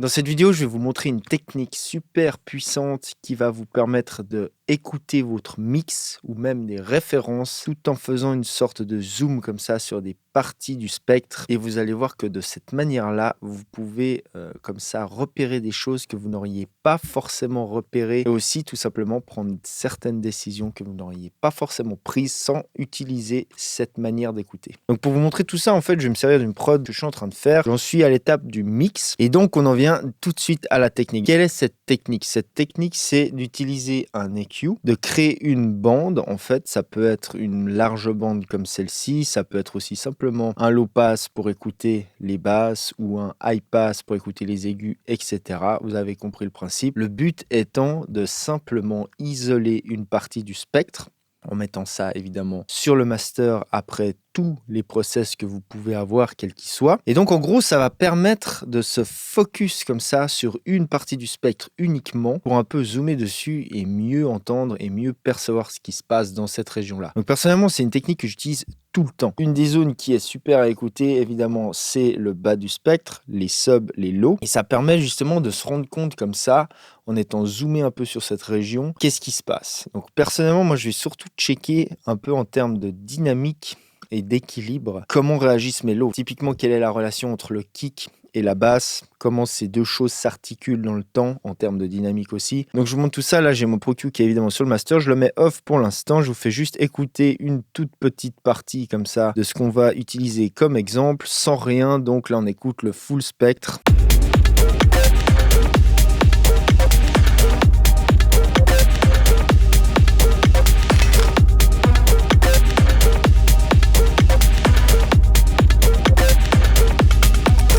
Dans cette vidéo, je vais vous montrer une technique super puissante qui va vous permettre de écouter votre mix ou même des références tout en faisant une sorte de zoom comme ça sur des parties du spectre. Et vous allez voir que de cette manière-là, vous pouvez comme ça repérer des choses que vous n'auriez pas forcément repérées et aussi tout simplement prendre certaines décisions que vous n'auriez pas forcément prises sans utiliser cette manière d'écouter. Donc pour vous montrer tout ça, en fait, je vais me servir d'une prod que je suis en train de faire. J'en suis à l'étape du mix et donc on en vient tout de suite à la technique. Quelle est cette technique? Cette technique, c'est d'utiliser un EQ, de créer une bande. En fait, ça peut être une large bande comme celle-ci, ça peut être aussi simplement un low pass pour écouter les basses ou un high pass pour écouter les aigus, etc. Vous avez compris le principe. Le but étant de simplement isoler une partie du spectre en mettant ça évidemment sur le master après tous les process que vous pouvez avoir, quels qu'ils soient. Et donc en gros, ça va permettre de se focus comme ça sur une partie du spectre uniquement pour un peu zoomer dessus et mieux entendre et mieux percevoir ce qui se passe dans cette région-là. Donc personnellement, c'est une technique que j'utilise tout le temps. Une des zones qui est super à écouter, évidemment, c'est le bas du spectre, les subs, les lows. Et ça permet justement de se rendre compte comme ça, en étant zoomé un peu sur cette région, qu'est-ce qui se passe. Donc personnellement, moi, je vais surtout checker un peu en termes de dynamique et d'équilibre, comment réagissent mes lows. Typiquement, quelle est la relation entre le kick et la basse, comment ces deux choses s'articulent dans le temps, en termes de dynamique aussi. Donc je vous montre tout ça, là j'ai mon Pro Q qui est évidemment sur le master, je le mets off pour l'instant, je vous fais juste écouter une toute petite partie comme ça de ce qu'on va utiliser comme exemple, sans rien, donc là on écoute le full spectre.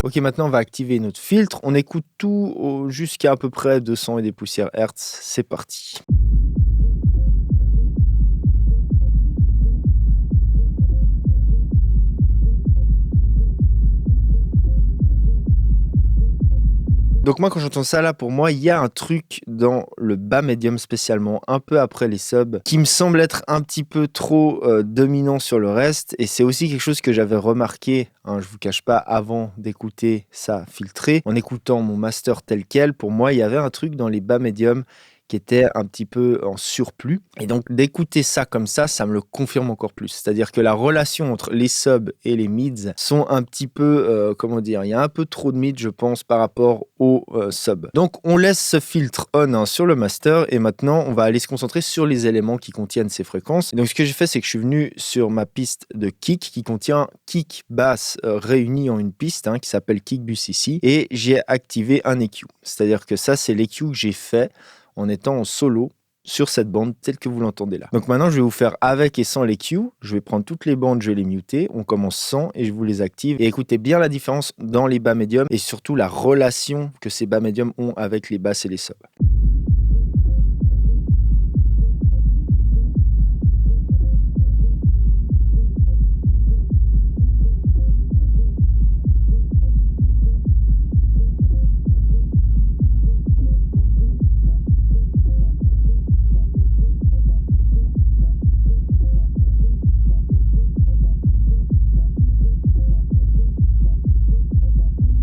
Ok, maintenant on va activer notre filtre. On écoute tout jusqu'à à peu près 200 et des poussières Hertz. C'est parti. Donc moi quand j'entends ça là, pour moi il y a un truc dans le bas médium spécialement, un peu après les subs, qui me semble être un petit peu trop dominant sur le reste, et c'est aussi quelque chose que j'avais remarqué, hein, je vous cache pas, avant d'écouter ça filtré, en écoutant mon master tel quel, pour moi il y avait un truc dans les bas médiums qui était un petit peu en surplus. Et donc d'écouter ça comme ça me le confirme encore plus. C'est-à-dire que la relation entre les subs et les mids sont un petit peu, comment dire, il y a un peu trop de mids, je pense, par rapport aux subs. Donc on laisse ce filtre on hein, sur le master et maintenant on va aller se concentrer sur les éléments qui contiennent ces fréquences. Et donc ce que j'ai fait, c'est que je suis venu sur ma piste de kick qui contient kick, basse réunis en une piste hein, qui s'appelle Kick Bus ici, et j'ai activé un EQ. C'est-à-dire que ça, c'est l'EQ que j'ai fait en étant en solo sur cette bande telle que vous l'entendez là. Donc maintenant, je vais vous faire avec et sans les Q. Je vais prendre toutes les bandes, je vais les muter. On commence sans et je vous les active. Et écoutez bien la différence dans les bas médiums et surtout la relation que ces bas médiums ont avec les basses et les subs.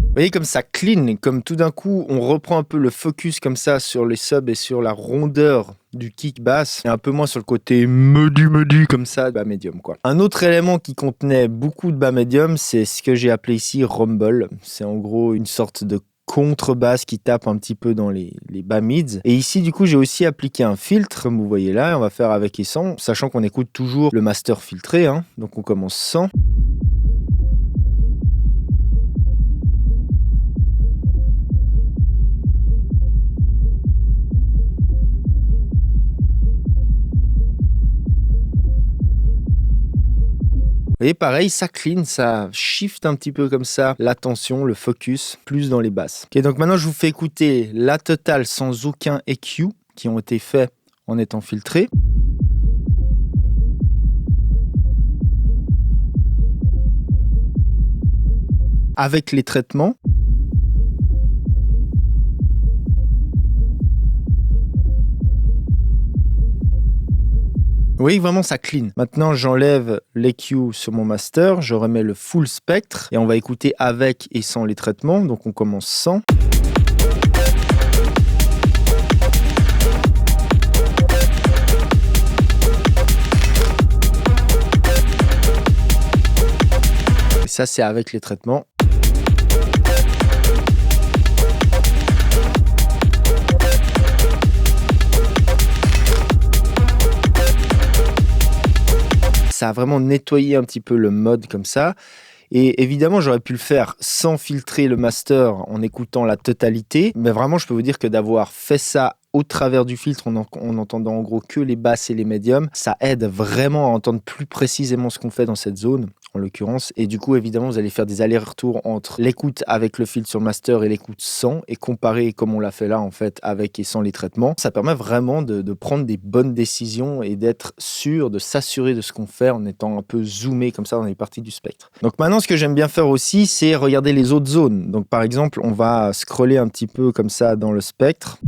Vous voyez comme ça clean, comme tout d'un coup on reprend un peu le focus comme ça sur les subs et sur la rondeur du kick basse et un peu moins sur le côté medi comme ça, bas médium quoi. Un autre élément qui contenait beaucoup de bas médium, c'est ce que j'ai appelé ici rumble. C'est en gros une sorte de contrebasse qui tape un petit peu dans les bas mids. Et ici, du coup, j'ai aussi appliqué un filtre, comme vous voyez là, et on va faire avec et sans, sachant qu'on écoute toujours le master filtré, hein. Donc on commence sans. Vous voyez, pareil, ça clean, ça shift un petit peu comme ça l'attention, le focus, plus dans les basses. Ok, donc maintenant, je vous fais écouter la totale sans aucun EQ qui ont été faits en étant filtrés. Avec les traitements. Oui, vraiment, ça clean. Maintenant, j'enlève l'EQ sur mon master, je remets le full spectre et on va écouter avec et sans les traitements. Donc, on commence sans. Ça, c'est avec les traitements. Ça a vraiment nettoyé un petit peu le mode comme ça. Et évidemment, j'aurais pu le faire sans filtrer le master en écoutant la totalité. Mais vraiment, je peux vous dire que d'avoir fait ça au travers du filtre, en entendant en gros que les basses et les médiums, ça aide vraiment à entendre plus précisément ce qu'on fait dans cette zone, en l'occurrence. Et du coup, évidemment, vous allez faire des allers-retours entre l'écoute avec le filtre sur le master et l'écoute sans, et comparer comme on l'a fait là, en fait, avec et sans les traitements. Ça permet vraiment de prendre des bonnes décisions et d'être sûr, de s'assurer de ce qu'on fait en étant un peu zoomé comme ça dans les parties du spectre. Donc maintenant, ce que j'aime bien faire aussi, c'est regarder les autres zones. Donc par exemple, on va scroller un petit peu comme ça dans le spectre.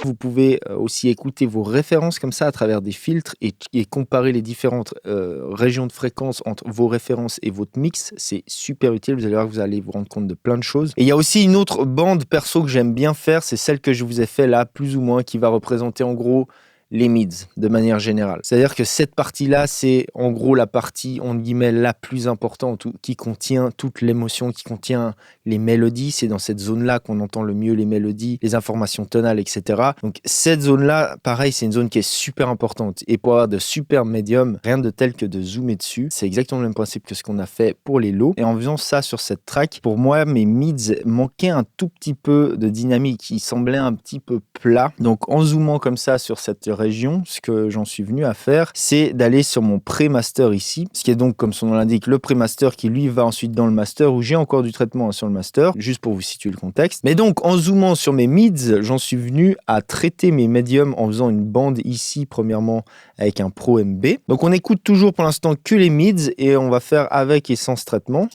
Vous pouvez aussi écouter vos références comme ça à travers des filtres et comparer les différentes régions de fréquence entre vos références et votre mix. C'est super utile, vous allez voir que vous allez vous rendre compte de plein de choses. Et il y a aussi une autre bande perso que j'aime bien faire, c'est celle que je vous ai fait là, plus ou moins, qui va représenter en gros les mids de manière générale. C'est-à-dire que cette partie-là, c'est en gros la partie, entre guillemets, la plus importante, qui contient toute l'émotion, qui contient les mélodies. C'est dans cette zone-là qu'on entend le mieux les mélodies, les informations tonales, etc. Donc cette zone-là, pareil, c'est une zone qui est super importante. Et pour avoir de super médiums, rien de tel que de zoomer dessus. C'est exactement le même principe que ce qu'on a fait pour les lows. Et en faisant ça sur cette track, pour moi, mes mids manquaient un tout petit peu de dynamique. Ils semblaient un petit peu plats. Donc en zoomant comme ça sur cette région, ce que j'en suis venu à faire, c'est d'aller sur mon pré-master ici, ce qui est donc, comme son nom l'indique, le pré-master qui lui va ensuite dans le master, où j'ai encore du traitement sur le master, juste pour vous situer le contexte. Mais donc, en zoomant sur mes mids, j'en suis venu à traiter mes médiums en faisant une bande ici, premièrement, avec un Pro MB. Donc on écoute toujours pour l'instant que les mids, et on va faire avec et sans ce traitement.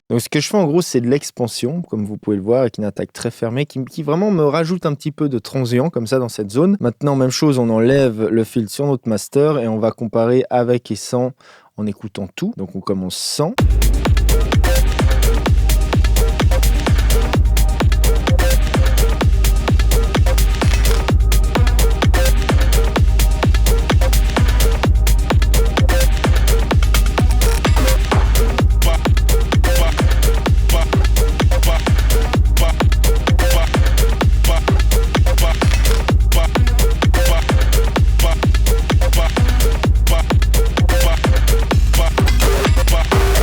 Donc ce que je fais en gros, c'est de l'expansion, comme vous pouvez le voir, avec une attaque très fermée qui vraiment me rajoute un petit peu de transient comme ça dans cette zone. Maintenant, même chose, on enlève le filtre sur notre master et on va comparer avec et sans en écoutant tout. Donc on commence sans.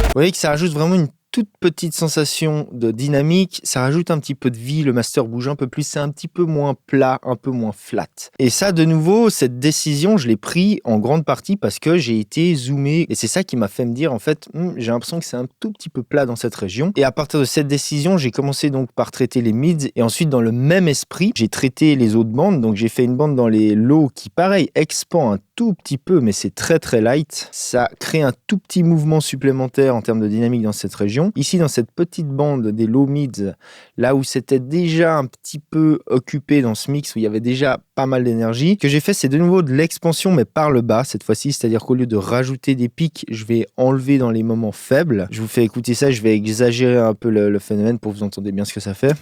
Vous voyez que ça rajoute vraiment une toute petite sensation de dynamique, ça rajoute un petit peu de vie, le master bouge un peu plus, c'est un petit peu moins plat, un peu moins flat. Et ça, de nouveau, cette décision, je l'ai pris en grande partie parce que j'ai été zoomé, et c'est ça qui m'a fait me dire, en fait, j'ai l'impression que c'est un tout petit peu plat dans cette région. Et à partir de cette décision, j'ai commencé donc par traiter les mids, et ensuite, dans le même esprit, j'ai traité les autres bandes, donc j'ai fait une bande dans les lows qui, pareil, expand un tout petit peu, mais c'est très très light. Ça crée un tout petit mouvement supplémentaire en termes de dynamique dans cette région. Ici, dans cette petite bande des low mids, là où c'était déjà un petit peu occupé dans ce mix, où il y avait déjà pas mal d'énergie, ce que j'ai fait, c'est de nouveau de l'expansion, mais par le bas cette fois-ci, c'est-à-dire qu'au lieu de rajouter des pics, je vais enlever dans les moments faibles. Je vous fais écouter ça, je vais exagérer un peu le phénomène pour que vous entendez bien ce que ça fait.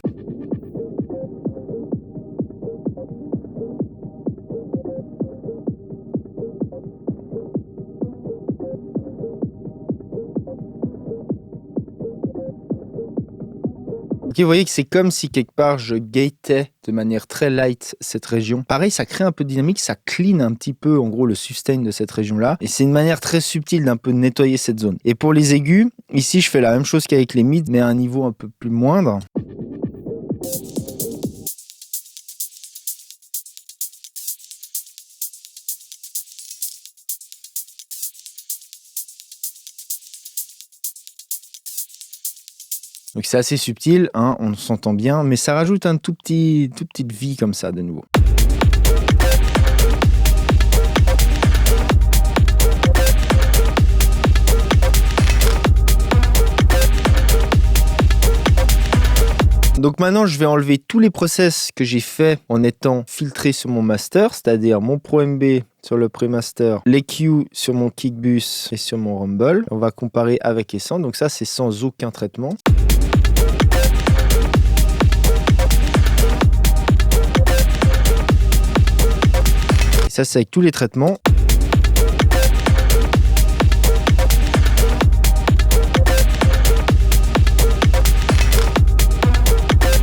Ok, vous voyez que c'est comme si quelque part je gateais de manière très light cette région. Pareil, ça crée un peu de dynamique, ça clean un petit peu en gros le sustain de cette région-là. Et c'est une manière très subtile d'un peu nettoyer cette zone. Et pour les aigus, ici je fais la même chose qu'avec les mids, mais à un niveau un peu plus moindre. Donc c'est assez subtil, hein, on s'entend bien, mais ça rajoute un toute petite vie comme ça de nouveau. Donc maintenant, je vais enlever tous les process que j'ai fait en étant filtré sur mon master, c'est-à-dire mon Pro MB sur le Premaster, l'EQ sur mon Kickbus et sur mon Rumble. On va comparer avec et sans, donc ça c'est sans aucun traitement. Et ça c'est avec tous les traitements.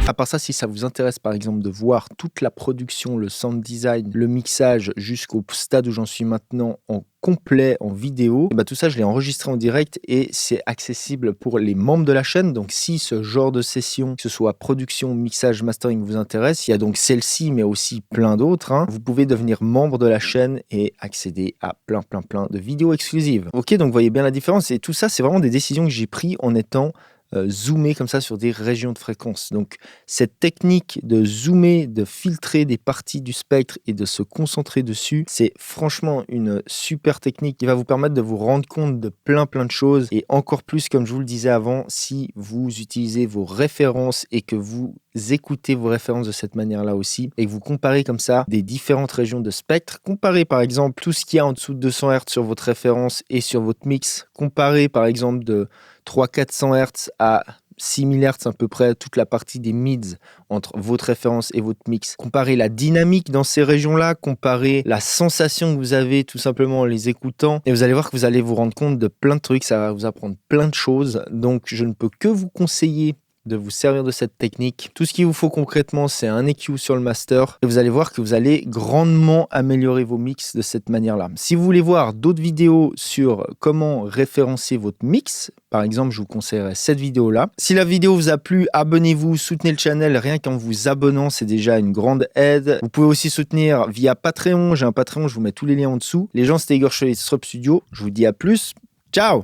À part ça, si ça vous intéresse par exemple de voir toute la production, le sound design, le mixage jusqu'au stade où j'en suis maintenant en complet en vidéo, et tout ça je l'ai enregistré en direct et c'est accessible pour les membres de la chaîne. Donc si ce genre de session, que ce soit production, mixage, mastering vous intéresse, il y a donc celle-ci mais aussi plein d'autres, hein. Vous pouvez devenir membre de la chaîne et accéder à plein de vidéos exclusives. Ok, donc vous voyez bien la différence et tout ça c'est vraiment des décisions que j'ai prises en étant zoomer comme ça sur des régions de fréquence. Donc cette technique de zoomer, de filtrer des parties du spectre et de se concentrer dessus, c'est franchement une super technique qui va vous permettre de vous rendre compte de plein de choses et encore plus, comme je vous le disais avant, si vous utilisez vos références et que vous écoutez vos références de cette manière-là aussi et que vous comparez comme ça des différentes régions de spectre. Comparez par exemple tout ce qu'il y a en dessous de 200 Hz sur votre référence et sur votre mix. Comparez par exemple de 300-400 Hz à 6000 Hz à peu près, toute la partie des mids entre votre référence et votre mix. Comparez la dynamique dans ces régions-là, comparez la sensation que vous avez tout simplement en les écoutant et vous allez voir que vous allez vous rendre compte de plein de trucs, ça va vous apprendre plein de choses. Donc je ne peux que vous conseiller de vous servir de cette technique. Tout ce qu'il vous faut concrètement, c'est un EQ sur le master et vous allez voir que vous allez grandement améliorer vos mix de cette manière-là. Si vous voulez voir d'autres vidéos sur comment référencer votre mix, par exemple, je vous conseillerais cette vidéo-là. Si la vidéo vous a plu, abonnez-vous, soutenez le channel. Rien qu'en vous abonnant, c'est déjà une grande aide. Vous pouvez aussi soutenir via Patreon. J'ai un Patreon, je vous mets tous les liens en dessous. Les gens, c'était Igor Chevalet de Srub Studio. Je vous dis à plus. Ciao!